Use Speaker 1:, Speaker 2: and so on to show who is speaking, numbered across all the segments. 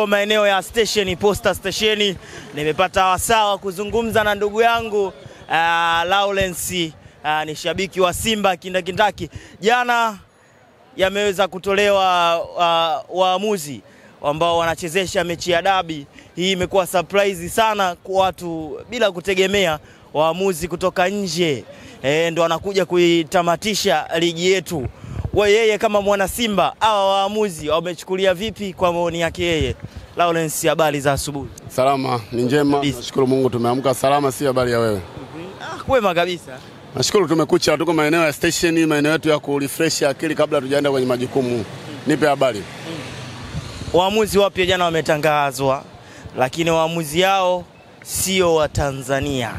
Speaker 1: Niko maeneo ya station, Posta Station. Nimepata wasaa kuzungumza na ndugu yangu Lawrence, ni shabiki wa Simba kindakindaki. Jana yameweza kutolewa waamuzi ambao wanachezesha mechi ya dabi. Hii imekuwa surprise sana kwa watu bila kutegemea. Waamuzi kutoka nje ndio wanakuja kuitamatisha ligi yetu. Yeye kama mwana Simba, hawa waamuzi wamechukulia vipi kwa maoni yake yeye? Lawrence, habari za asubuhi?
Speaker 2: Salama, ni njema. Nashukuru Mungu tumeamka salama, si habari ya wewe?
Speaker 1: Kwema kabisa.
Speaker 2: Nashukuru tumekucha, tuko maeneo ya station, maeneo yetu ya kurefresh akili kabla tujaenda kwenye majukumu. Nipe habari.
Speaker 1: Waamuzi wapya jana wametangazwa, lakini waamuzi hao sio wa Tanzania.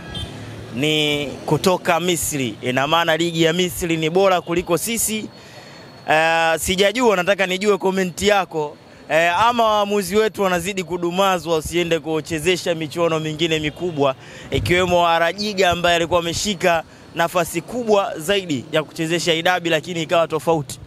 Speaker 1: Ni kutoka Misri. Ina maana ligi ya Misri ni bora kuliko sisi. Sijajua, nataka nijue komenti yako. Ama waamuzi wetu wanazidi kudumazwa usiende kuchezesha michuano mingine mikubwa, ikiwemo Arajiga ambaye alikuwa ameshika nafasi kubwa zaidi ya kuchezesha idabi lakini ikawa tofauti.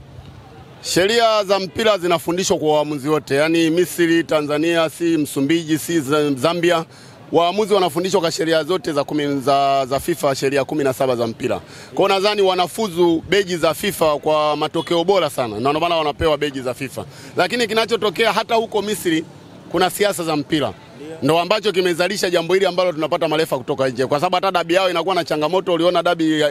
Speaker 2: Sheria za mpira zinafundishwa kwa waamuzi wote, yani Misri, Tanzania, si Msumbiji, si Zambia. Waamuzi wanafundishwa kwa sheria zote za FIFA, sheria 17 za mpira. Kwa nadhani wanafuzu beji za FIFA kwa matokeo bora sana, na ndio maana wanapewa beji za FIFA. Lakini kinachotokea hata huko Misri kuna siasa za mpira. Ndio ambacho kimezalisha jambo hili ambalo tunapata marefa kutoka nje. Kwa sababu hata dabi yao inakuwa na changamoto. Uliona dabi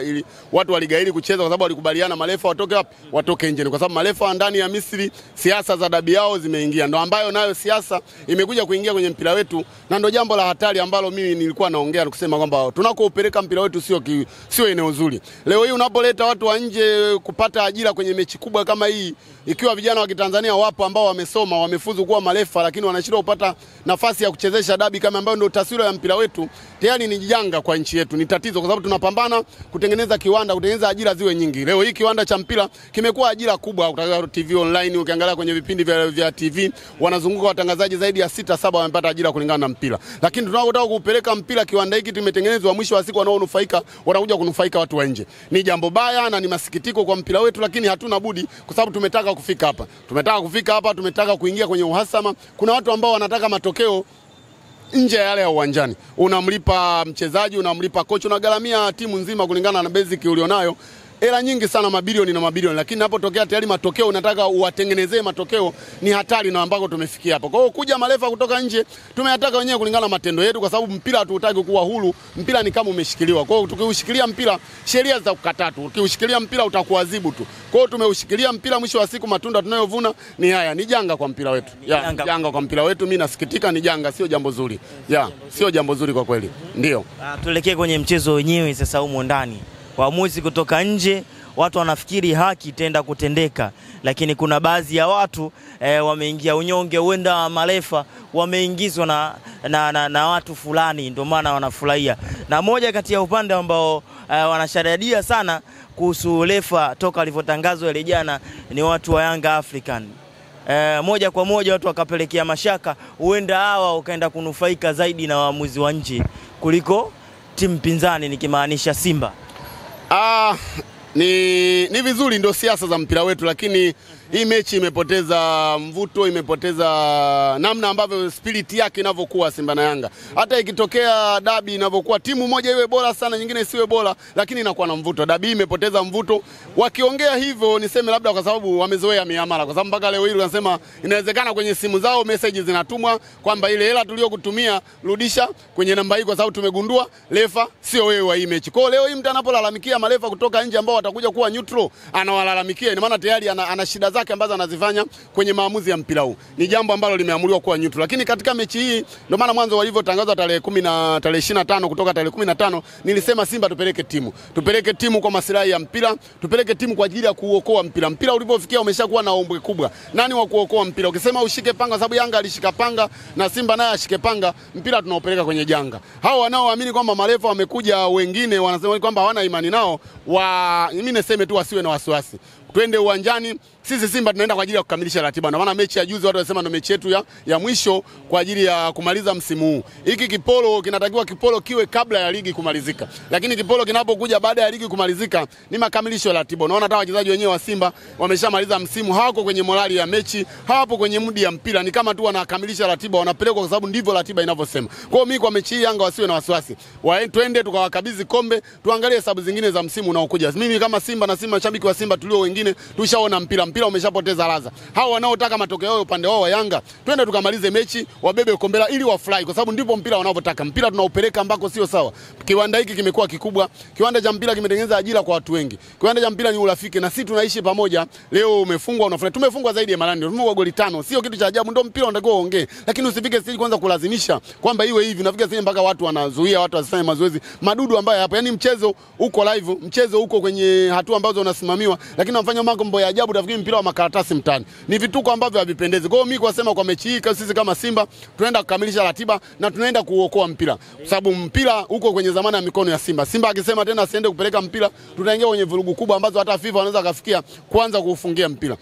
Speaker 2: watu waligairi kucheza kwa sababu walikubaliana marefa watoke wapi? Watoke nje. Kwa sababu marefa ndani ya Misri siasa za dabi yao zimeingia. Ndio ambayo nayo siasa imekuja kuingia kwenye mpira wetu, na ndio jambo la hatari ambalo mimi nilikuwa naongea kusema kwamba tunakoupeleka mpira wetu sio eneo zuri. Leo hii unapoleta watu wa nje kupata ajira kwenye mechi kubwa kama hii, ikiwa vijana wa Kitanzania wapo ambao wamesoma, wamefuzu kuwa marefa lakini wanashindwa kupata nafasi ya kuchezesha dabi kama ambayo ndio taswira ya mpira wetu, tayari ni janga kwa nchi yetu, ni tatizo, kwa sababu tunapambana kutengeneza kiwanda, kutengeneza ajira ziwe nyingi. Leo hii kiwanda cha mpira kimekuwa ajira kubwa. Ukiangalia TV online, ukiangalia kwenye vipindi vya TV, wanazunguka watangazaji zaidi ya 6-7 wamepata ajira kulingana na mpira. Lakini tunapotaka kupeleka mpira kiwanda hiki tumetengenezwa, mwisho wa siku wanaonufaika wanakuja kunufaika watu wa nje. Ni jambo baya na ni masikitiko kwa mpira wetu, lakini hatuna budi kwa sababu tumetaka kufika hapa. Tumetaka kuingia kwenye uhasama. Kuna watu ambao wanataka matokeo nje yale ya uwanjani. Unamlipa mchezaji, unamlipa kocha, unagaramia timu nzima kulingana na basic ulionayo. Hela nyingi sana, mabilioni na mabilioni, lakini napotokea tayari matokeo unataka uwatengenezee matokeo, ni hatari na ambako tumefikia hapa. Kwa hiyo kuja marefa kutoka nje tumeyataka wenyewe kulingana na matendo yetu, kwa sababu mpira hatutaki kuwa huru. Mpira ni kama umeshikiliwa. Kwa hiyo tukiushikilia mpira sheria za kukatatu. Ukiushikilia mpira utakuadhibu tu. Kwa hiyo tumeushikilia mpira, mwisho wa siku matunda tunayovuna ni haya. Ni janga kwa mpira wetu. Janga kwa mpira wetu, mimi nasikitika, ni janga, sio jambo zuri. Sio jambo zuri kwa kweli. Ndio.
Speaker 1: Tuelekee kwenye mchezo wenyewe sasa humo ndani. Waamuzi kutoka nje, watu wanafikiri haki itaenda kutendeka, lakini kuna baadhi ya watu wameingia unyonge, huenda marefa wameingizwa na watu fulani, ndio maana wanafurahia. Na moja kati ya upande ambao wanasharadia sana kuhusu refa toka alivyotangazwa ile jana ni watu wa Yanga African. Moja kwa moja watu wakapelekea mashaka, huenda hawa ukaenda kunufaika zaidi na waamuzi wa nje kuliko timu pinzani, nikimaanisha Simba.
Speaker 2: Ni vizuri, ndio siasa za mpira wetu, lakini hii mechi imepoteza mvuto, imepoteza namna ambavyo spirit yake inavyokuwa Simba na Yanga. Hata ikitokea dabi inavyokuwa, timu moja iwe bora sana, nyingine isiwe bora, lakini inakuwa na mvuto. Dabi imepoteza mvuto. Wakiongea hivyo niseme labda kwa sababu wamezoea miamala, kwa sababu mpaka leo hii wanasema inawezekana kwenye simu zao message zinatumwa kwamba ile hela tuliyokutumia rudisha kwenye namba hii, kwa sababu tumegundua refa sio wewe wa hii mechi. Kwa leo hii mtu anapolalamikia marefa kutoka nje ambao watakuja kuwa neutral, anawalalamikia, ina maana tayari ana shida zake ambazo anazifanya kwenye maamuzi ya mpira huu. Ni jambo ambalo limeamuliwa kuwa neutral. Lakini katika mechi hii ndio maana mwanzo walivyotangaza tarehe 25 kutoka tarehe 15 nilisema Simba tupeleke timu kwa maslahi ya mpira, tupeleke timu kwa ajili ya kuokoa mpira. Mpira ulipofikia umeshakuwa na ombwe kubwa. Nani wa kuokoa mpira? Ukisema ushike panga, sababu Yanga alishika panga na Simba naye ashike panga, mpira tunaopeleka kwenye janga. Hao wanaoamini kwamba marefa wamekuja wengine wanasema kwamba hawana imani nao, mimi niseme tu wasiwe na wasiwasi. twende uwanjani. Sisi Simba tunaenda kwa ajili ya kukamilisha ratiba. Na maana mechi ya juzi watu wasema ndio mechi yetu ya mwisho kwa ajili ya kumaliza msimu huu. Hiki kipolo kinatakiwa kiwe kabla ya ligi kumalizika. Lakini kipolo kinapokuja baada ya ligi kumalizika ni makamilisho ya ratiba. Unaona hata wachezaji wenyewe wa Simba wameshamaliza msimu, hawako kwenye morali ya mechi, hawapo kwenye mudi ya mpira. Ni kama tu wanakamilisha ratiba, wanapelekwa kwa sababu ndivyo ratiba inavyosema. Kwa hiyo mimi kwa mechi hii Yanga wasiwe na wasiwasi. Twende tukawakabidhi kombe, tuangalie hesabu zingine za msimu unaokuja. Mimi kama Simba na Simba mashabiki wa Simba tulio wengine tushaona mpira umeshapoteza ladha. Hao wanaotaka matokeo yao upande wao wa Yanga, twende tukamalize mechi, wabebe kombe ili wafurahi kwa sababu ndipo mpira wanavyotaka. Mpira tunaupeleka ambako sio sawa. Kiwanda hiki kimekuwa kikubwa. Kiwanda cha mpira kimetengeneza ajira kwa watu wengi. Kiwanda cha mpira ni urafiki na sisi tunaishi pamoja. Leo umefungwa unafurahi. Tumefungwa zaidi ya mara 4. Tumefungwa goli 5. Sio kitu cha ajabu, ndio mpira unatakiwa uongee. Lakini usifike stage kwanza kulazimisha kwamba iwe hivi. Unafika stage mpaka watu wanazuia watu wasifanye mazoezi. Madudu ambayo hapo. Yaani mchezo uko live, mchezo uko kwenye hatua ambazo unasimamiwa, lakini wanafanya mambo ya ajabu utafikiri mpira wa makaratasi mtani. Ni vituko ambavyo havipendezi. Kwa hiyo mimi kwasema kwa mechi hii sisi kama Simba tunaenda kukamilisha ratiba na tunaenda kuokoa mpira. Kwa sababu mpira uko kwenye zamana ya mikono ya Simba. Simba akisema tena asiende kupeleka mpira, tutaingia kwenye vurugu kubwa ambazo hata FIFA wanaweza kufikia kuanza kuufungia mpira.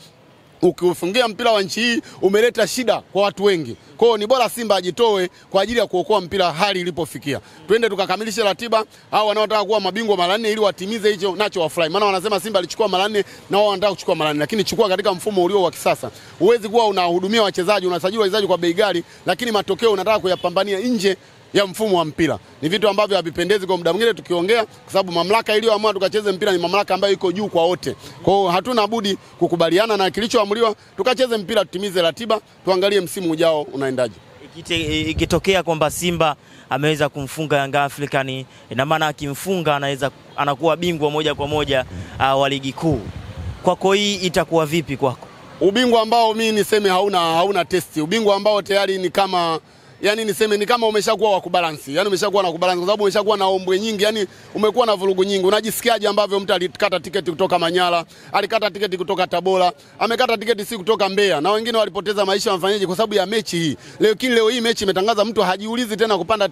Speaker 2: Ukiufungia mpira wa nchi hii umeleta shida kwa watu wengi. Kwa hiyo ni bora Simba ajitoe kwa ajili ya kuokoa mpira hali ilipofikia. Twende tukakamilishe ratiba. Hao wanaotaka kuwa mabingwa mara 4 ili watimize hicho nacho wafurahi. Maana wanasema Simba alichukua mara 4 na wao wanataka kuchukua mara 4, lakini chukua katika mfumo ulio wa kisasa. Huwezi kuwa unahudumia wachezaji, unasajili wachezaji kwa bei ghali, lakini matokeo unataka kuyapambania nje ya mfumo wa mpira. Ni vitu ambavyo havipendezi kwa muda mwingine tukiongea, kwa sababu mamlaka iliyoamua tukacheze mpira ni mamlaka ambayo iko juu kwa wote. Kwa hiyo hatuna budi kukubaliana na kilichoamuliwa, tukacheze mpira, tutimize ratiba, tuangalie msimu ujao unaendaje.
Speaker 1: Ikitokea kwamba Simba ameweza kumfunga Yanga African, ina maana akimfunga anakuwa bingwa moja kwa moja wa ligi kuu. Kwako hii itakuwa vipi kwako?
Speaker 2: Ubingwa ambao mimi niseme hauna testi. Ubingwa ambao tayari ni kama niseme ni kama umeshakuwa wa kubalansi. Umeshakuwa na kubalansi kwa sababu umeshakuwa na ombwe nyingi. Umekuwa na vurugu nyingi. Unajisikiaje ambavyo mtu alikata tiketi kutoka Manyara, alikata tiketi kutoka Tabora, amekata tiketi si kutoka Mbeya, na wengine walipoteza maisha wafanyaje kwa sababu ya mechi hii. Leo hii mechi imetangaza, mtu hajiulizi tena kupanda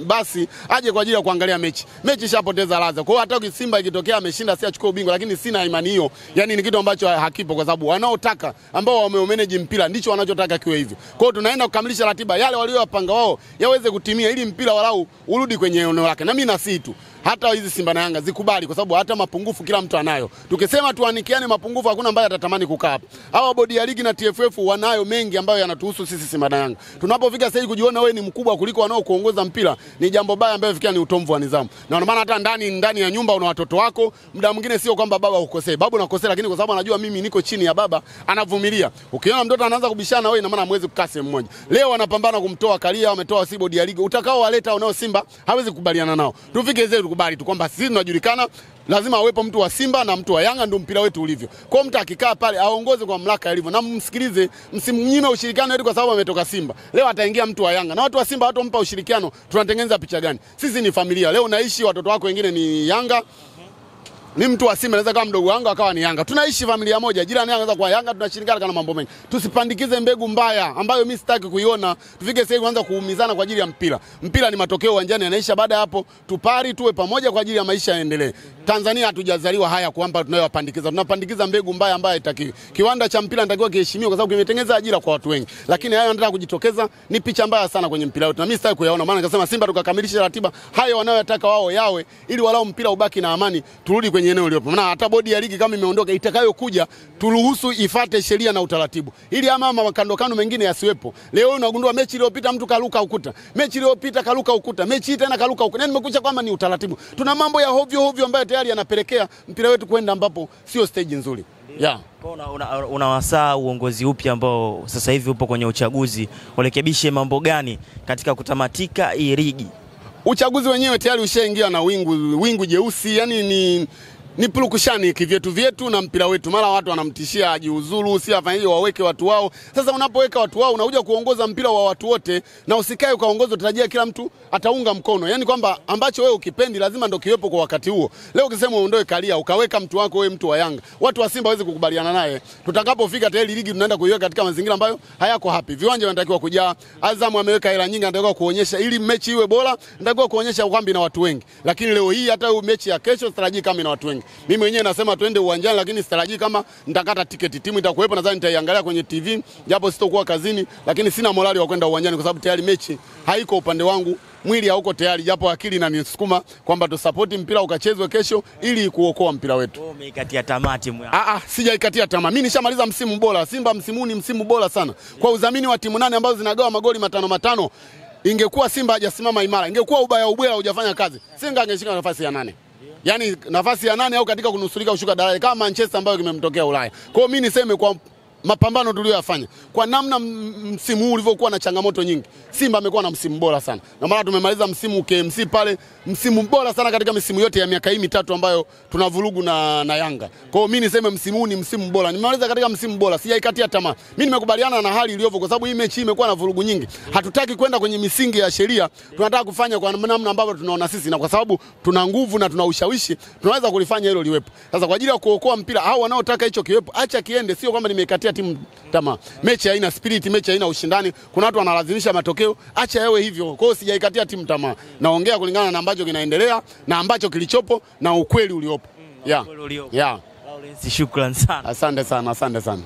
Speaker 2: basi aje kwa ajili ya kuangalia mechi. Mechi ishapoteza ladha. Kwa hiyo hata Simba ikitokea ameshinda si achukue ubingwa, lakini sina imani hiyo. Ni kitu ambacho hakipo kwa sababu wanaotaka ambao wamemanage mpira ndicho wanachotaka kiwe hivyo. Kwa hiyo tunaenda kukamilisha ratiba yale waliopanga wao yaweze kutimia ili mpira walau urudi kwenye eneo lake. Na mimi nasi tu hata hizi Simba na Yanga zikubali kwa sababu hata mapungufu kila mtu anayo. Tukisema tuanikiane mapungufu hakuna ambaye atatamani kukaa hapa. Hawa bodi ya ligi na TFF wanayo mengi ambayo yanatuhusu sisi Simba na Yanga. Tunapofika sasa kujiona wewe ni mkubwa kuliko wanao kuongoza mpira ni jambo baya ambayo fikia ni utomvu wa nidhamu. Na maana hata ndani ya nyumba una watoto wako, muda mwingine sio kwamba baba ukosea. Baba unakosea lakini kwa sababu anajua mimi niko chini ya baba, anavumilia. Ukiona mtoto anaanza kubishana wewe ina maana hamwezi kukaa sehemu moja. Leo wanapambana kumtoa Kalia, wametoa si bodi ya ligi. Utakao waleta wanao Simba hawezi kukubaliana nao. Tufike zetu kubali tu kwamba sisi tunajulikana, lazima awepo mtu wa Simba na mtu wa Yanga, ndio mpira wetu ulivyo. Kwa mtu akikaa pale aongoze kwa mamlaka ilivyo na msikilize, msimnyime ushirikiano wetu kwa sababu ametoka Simba. Leo ataingia mtu wa Yanga na watu wa Simba hatompa ushirikiano, tunatengeneza picha gani? Sisi ni familia. Leo naishi watoto wako wengine ni Yanga, ni mtu wa Simba anaweza kama mdogo wangu akawa ni Yanga. Tunaishi familia moja. Jirani anaweza kuwa Yanga, tunashirikiana kana mambo mengi. Tusipandikize mbegu mbaya ambayo mimi sitaki kuiona. Tufike sasa kuanza kuumizana kwa ajili ya mpira. Mpira ni matokeo uwanjani yanaisha, baada ya hapo tupari tuwe pamoja kwa ajili ya maisha yaendelee. Tanzania hatujazaliwa haya kwamba tunayowapandikiza. Tunapandikiza mbegu mbaya ambayo haitakiwi. Kiwanda cha mpira inatakiwa kiheshimiwe kwa sababu kimetengeneza ajira kwa watu wengi. Lakini hayo yanataka kujitokeza ni picha mbaya sana kwenye mpira wetu. Na mimi sitaki kuyaona. Maana nikasema Simba tukakamilisha ratiba hayo wanayotaka wao yawe ili walau mpira ubaki na amani, turudi kwenye eneo lilipo. Maana hata bodi ya ligi kama imeondoka itakayokuja turuhusu ifate sheria na utaratibu. Ili ama makando mengine yasiwepo. Leo unagundua mechi iliyopita mtu karuka ukuta. Mechi iliyopita karuka ukuta. Mechi hii tena karuka ukuta. Nimekuja kwamba ni utaratibu. Tuna mambo ya hovyo ambayo tayari yanapelekea mpira wetu kwenda ambapo sio stage nzuri. Yeah.
Speaker 1: Unawasaa uongozi upi ambao sasa hivi upo kwenye uchaguzi urekebishe mambo gani katika kutamatika hii ligi?
Speaker 2: Uchaguzi wenyewe tayari ushaingia na wingu jeusi, ni purukushani kivyetu na mpira wetu. Mara watu wanamtishia ajiuzuru, si afanye waweke watu wao. Sasa unapoweka watu wao unakuja kuongoza mpira wa watu wote na usikae ukaongoza utarajia kila mtu ataunga mkono. Kwamba ambacho wewe ukipendi lazima ndio kiwepo kwa wakati huo. Leo ukisema uondoe Kalia ukaweka mtu wako wewe mtu wa Yanga, watu wa Simba hawezi kukubaliana naye. Tutakapofika tayari ligi tunaenda kuiweka katika mazingira ambayo hayako happy. Viwanja vinatakiwa kujaa. Azam ameweka hela nyingi, anatakiwa kuonyesha ili mechi iwe bora, anatakiwa kuonyesha ukambi na watu wengi. Lakini leo hii hata mechi ya kesho sitarajii kama ina watu wengi. mengi. Mimi mwenyewe nasema twende uwanjani, lakini sitarajii kama nitakata tiketi. Timu itakuwepo, nadhani nitaiangalia kwenye TV japo sitokuwa kazini, lakini sina morali wa kwenda uwanjani kwa sababu tayari mechi haiko upande wangu. Mwili hauko tayari, japo akili inanisukuma kwamba tusapoti mpira ukachezwe kesho ili kuokoa mpira wetu.
Speaker 1: Wewe umeikatia tamati mwa.
Speaker 2: Sijaikatia tamaa. Mimi nishamaliza msimu bora. Simba msimu ni msimu bora sana. Kwa udhamini wa timu 8 ambazo zinagawa magoli 5-5, ingekuwa Simba hajasimama imara, ingekuwa ubwela hujafanya kazi, Simba angeshika nafasi ya 8. Yaani nafasi ya 8 au katika kunusurika ushuka daraja kama Manchester ambayo kimemtokea Ulaya. Kwa hiyo mimi niseme kwa mapambano tuliyoyafanya, kwa namna msimu huu ulivyokuwa na changamoto nyingi, Simba amekuwa na msimu bora sana. Na maana tumemaliza msimu KMC pale, msimu bora sana katika misimu yote ya miaka hii mitatu ambayo tunavurugu na Yanga. Kwa hiyo mimi niseme msimu huu ni msimu bora. Nimemaliza katika msimu bora, sijaikatia tamaa. Mimi nimekubaliana na hali ilivyo kwa sababu hii mechi imekuwa na vurugu nyingi. Hatutaki kwenda kwenye misingi ya sheria, tunataka kufanya kwa namna ambavyo tunaona sisi, na kwa sababu tuna nguvu na tuna ushawishi, tunaweza kulifanya hilo liwepo. Sasa kwa ajili ya kuokoa mpira, hao wanaotaka hicho kiwepo, acha kiende, sio kwamba nimeikatia timu tamaa. Mechi haina spirit, mechi haina ushindani. Kuna watu wanalazimisha matokeo, acha yawe hivyo. Kwa hiyo sijaikatia timu tamaa. Naongea kulingana na ambacho kinaendelea na ambacho kilichopo na ukweli uliopo.
Speaker 1: Lawrence, shukrani sana.
Speaker 2: Asante sana.